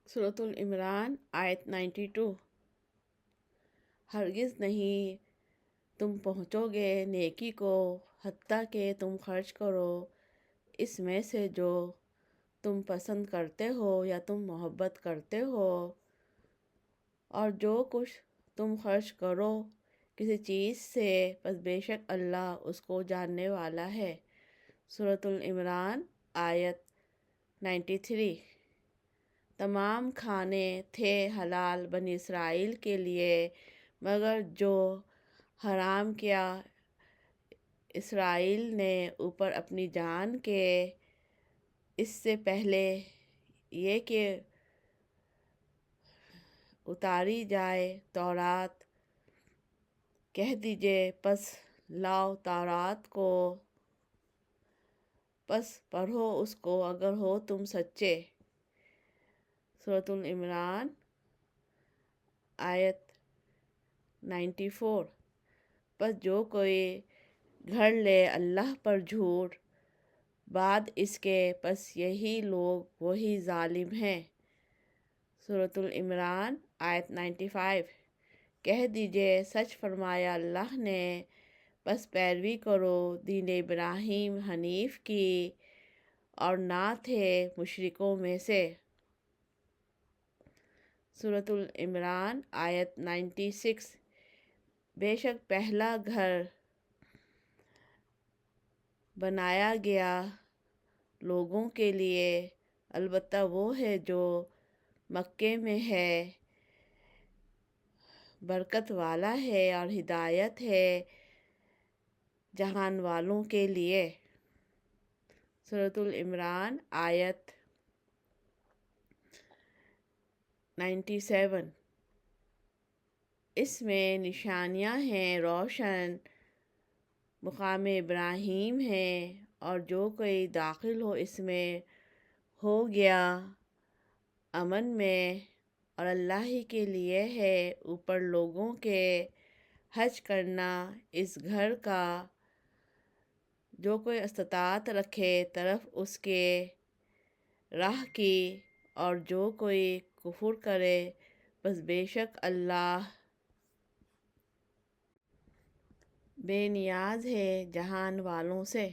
سورۃ العمران آیت 92۔ ہرگز نہیں تم پہنچو گے نیکی کو حتیٰ کہ تم خرچ کرو اس میں سے جو تم پسند کرتے ہو یا تم محبت کرتے ہو، اور جو کچھ تم خرچ کرو کسی چیز سے پس بے شک اللہ اس کو جاننے والا ہے۔ سورۃ العمران آیت 93۔ تمام کھانے تھے حلال بنی اسرائیل کے لیے مگر جو حرام کیا اسرائیل نے اوپر اپنی جان کے، اس سے پہلے یہ کہ اتاری جائے تورات، کہہ دیجئے پس لاؤ تورات کو، پس پڑھو اس کو اگر ہو تم سچے۔ سورۃ العمران آیت 94۔ پس جو کوئی گھڑ لے اللہ پر جھوٹ بعد اس کے، پس یہی لوگ وہی ظالم ہیں۔ سورۃ العمران آیت 95۔ کہہ دیجئے سچ فرمایا اللہ نے، پس پیروی کرو دین ابراہیم حنیف کی اور نہ تھے مشرکوں میں سے۔ سورۃ العمران آیت 96۔ بے شک پہلا گھر بنایا گیا لوگوں کے لیے، البتہ وہ ہے جو مکے میں ہے، برکت والا ہے اور ہدایت ہے جہان والوں کے لیے۔ سورۃ العمران آیت 97۔ اس میں نشانیاں ہیں روشن، مقام ابراہیم ہے، اور جو کوئی داخل ہو اس میں ہو گیا امن میں، اور اللہ ہی کے لیے ہے اوپر لوگوں کے حج کرنا اس گھر کا، جو کوئی استطاعت رکھے طرف اس کے راہ کی، اور جو کوئی کفر کرے پس بے شک اللہ بے نیاز ہے جہان والوں سے۔